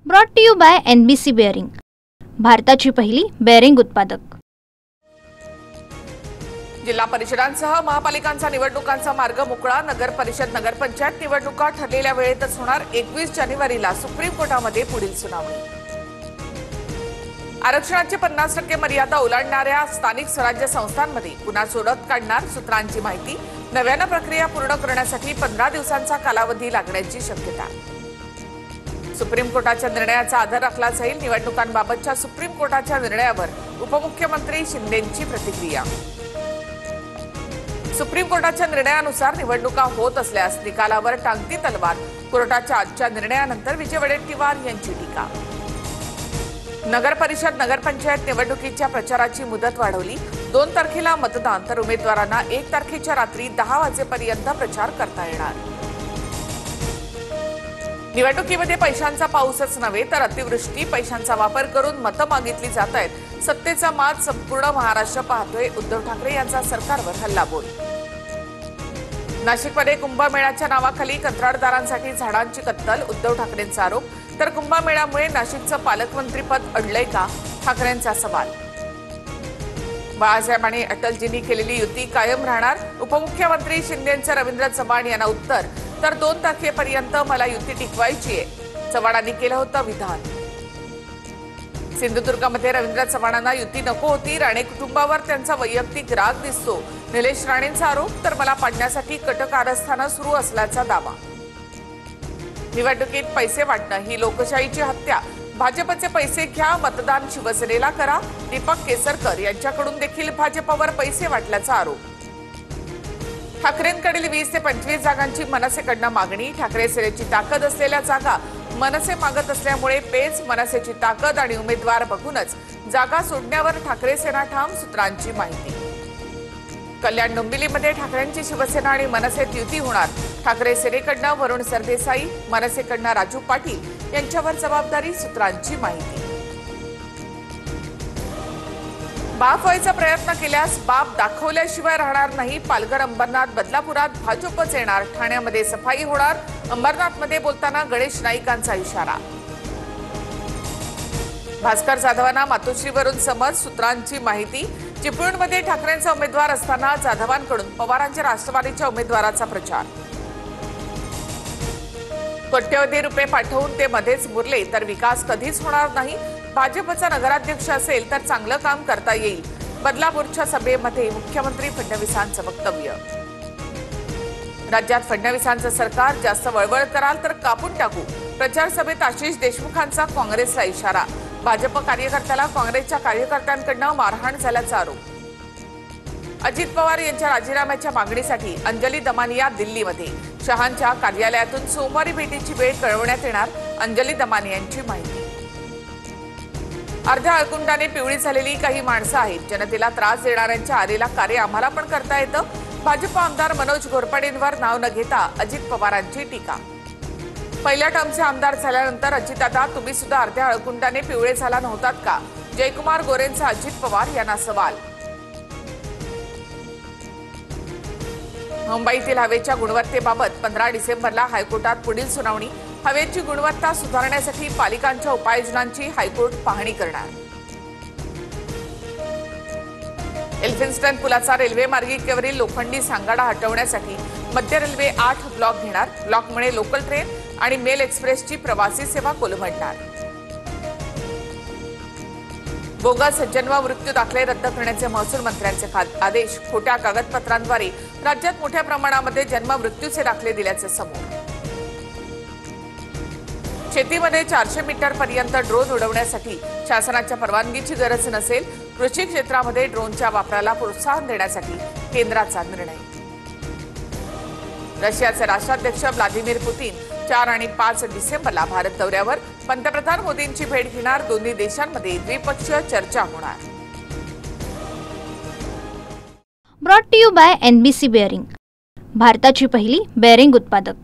Brought to you by NBC bearing, भारताची पहिली bearing उत्पादक। जिल्हा परिषदांसह महापालिकांचा निवडणुकांचा मार्ग मोकळा। नगर परिषद नगरपंचायत निवडणुका ठरलेल्या वेळेतच होणार। 21 जानेवारीला सुप्रीम कोर्टामध्ये पुढील सुनावणी। आरक्षणाची 50% मर्यादा ओलांडणाऱ्या स्थानिक स्वराज्य संस्थांमध्ये पुन्हा सोडत काढणार सूत्रांची माहिती। नव्यानं प्रक्रिया पूर्ण करण्यासाठी 15 दिवसांचा कालावधी लागण्याची शक्यता। सुप्रीम कोर्टाच्या निर्णयाचा आधार राखला जाईल। निवडणुकांबाबतच्या सुप्रीम कोर्टाच्या निर्णयावर उपमुख्यमंत्री शिंदेंची प्रतिक्रिया। सुप्रीम कोर्टाच्या निर्णयानुसार निवडणुका होत असल्यास निकालावर टांगती तलवार। कोर्टाच्या आजच्या निर्णयानंतर विजय वडेट्टीवार यांची टीका। नगर परिषद नगरपंचायत निवडणुकीच्या प्रचाराची मुदत वाढवली। 2 तारखेला मतदान, तर उमेदवारांना 1 तारखेच्या रात्री 10 वाजेपर्यंत प्रचार करता येणार। निवडणुकीमध्ये पैशांचा पाऊसच नव्हे तर अतिवृष्टी, पैशांचा वापर करून मतं मागितली जात आहेत। सत्तेचा माज संपूर्ण महाराष्ट्र पाहतोय। उद्धव ठाकरे यांचा सरकारवर हल्लाबोल। नाशिकमध्ये कुंभमेळ्याच्या नावाखाली कंत्राटदारांसाठी झाडांची कत्तल, उद्धव ठाकरेंचा आरोप। तर कुंभमेळ्यामुळे नाशिकचं पालकमंत्रीपद अडलंय का, ठाकरेंचा सवाल। बाळासाहेब आणि अटलजींनी केलेली युती कायम राहणार, उपमुख्यमंत्री शिंदेंचं रवींद्र चव्हाण यांना उत्तर। तर 2 तारखेपर्यंत मला युती टिकवायची आहे, चव्हाणांनी केलं होतं विधान। सिंधुदुर्गमध्ये रवींद्र चव्हाणांना युती नको होती। राणे कुटुंबावर त्यांचा वैयक्तिक राग दिसतो, निलेश राणेंचा आरोप। तर मला पाडण्यासाठी कटकारस्थानं सुरू असल्याचा दावा। निवडणुकीत पैसे वाटणं ही लोकशाहीची हत्या, भाजपचे पैसे घ्या, मतदान शिवसेनेला करा। दीपक केसरकर यांच्याकडून देखील भाजपवर पैसे वाटल्याचा आरोप। ठाकरेंकडील 20 ते 25 जागांची मनसेकडनं मागणी। ठाकरे सेनेची ताकद असलेल्या जागा मनसे मागत असल्यामुळे पेच, मनसेची ताकद आणि उमेदवार बघूनच जागा सोडण्यावर ठाकरे सेना ठाम, सूत्रांची माहिती। कल्याण डोंबिवलीमध्ये ठाकरेंची शिवसेना आणि मनसेत युती होणार। ठाकरे सेनेकडनं वरुण सरदेसाई, मनसेकडनं राजू पाटील यांच्यावर जबाबदारी, सूत्रांची माहिती। बाप व्हायचा प्रयत्न केल्यास बाप दाखवल्याशिवाय राहणार नाही। पालघर, अंबरनाथ, बदलापुरात भाजपच येणार। ठाण्यामध्ये सफाई होणार। अंबरनाथमध्ये बोलताना गणेश नाईकांचा इशारा। भास्कर जाधवांना मातोश्रीवरून समज, सूत्रांची माहिती। चिपळूणमध्ये ठाकरेंचा उमेदवार असताना जाधवांकडून पवारांच्या राष्ट्रवादीच्या उमेदवाराचा प्रचार। कोट्यवधी रुपये पाठवून ते मध्येच मुरले तर विकास कधीच होणार नाही। भाजपचा नगराध्यक्ष असेल तर चांगलं काम करता येईल। बदलापूरच्या सभेमध्ये मुख्यमंत्री फडणवीसांचं वक्तव्य। राज्यात फडणवीसांचं सरकार जास्त वळवळ कराल तर कापून टाकू। प्रचार सभेत आशिष देशमुखांचा काँग्रेसला इशारा। भाजप कार्यकर्त्याला काँग्रेसच्या कार्यकर्त्यांकडनं मारहाण झाल्याचा आरोप। अजित पवार यांच्या राजीनाम्याच्या मागणीसाठी अंजली दमानिया दिल्लीमध्ये। शहांच्या कार्यालयातून सोमवारी भेटीची वेळ कळवण्यात येणार, अंजली दमानियांची माहिती। अर्ध्या अळकुंडाने पिवळी झालेली काही माणसं आहेत। जनतेला त्रास देणाऱ्यांच्या आरेला कार्य आम्हाला पण करता येतं। भाजप आमदार मनोज घोरपडेंवर नाव न घेता अजित पवारांची टीका। पहिल्या टर्मचे आमदार झाल्यानंतर अजितदादा, तुम्ही सुद्धा अर्ध्या अळकुंडाने पिवळे झाला नव्हतात का? जयकुमार गोरेंचा अजित पवार यांना सवाल। मुंबईतील हवेच्या गुणवत्तेबाबत 15 डिसेंबरला हायकोर्टात पुढील सुनावणी। हवेची गुणवत्ता सुधारण्यासाठी पालिकांच्या उपाययोजनांची हायकोर्ट पाहणी करणार। एल्फिन्स्टन पुलाचा रेल्वे मार्गिकेवरील लोखंडी सांगाडा हटवण्यासाठी मध्य रेल्वे 8 ब्लॉक घेणार। ब्लॉकमुळे लोकल ट्रेन आणि मेल एक्सप्रेसची प्रवासी सेवा कोलमडणार। बोगस जन्म मृत्यू दाखले रद्द करण्याचे महसूल मंत्र्यांचे आदेश। खोट्या कागदपत्रांद्वारे राज्यात मोठ्या प्रमाणामध्ये जन्म मृत्यूचे दाखले दिल्याचे समोर। शेतीमध्ये 400 मीटर पर्यंत ड्रोन उडवण्यासाठी शासनाच्या परवानगीची गरज नसेल। कृषी क्षेत्रामध्ये ड्रोनच्या वापराला प्रोत्साहन देण्यासाठी केंद्राचा निर्णय। रशियाचे राष्ट्राध्यक्ष व्लादिमीर पुतीन 4 आणि 5 डिसेंबरला भारत दौऱ्यावर। पंतप्रधान मोदींची भेट घेणार। दोन्ही देशांमध्ये द्विपक्षीय चर्चा होणार। Brought to you by NBC bearing, भारताची पहिली बेअरिंग उत्पादक।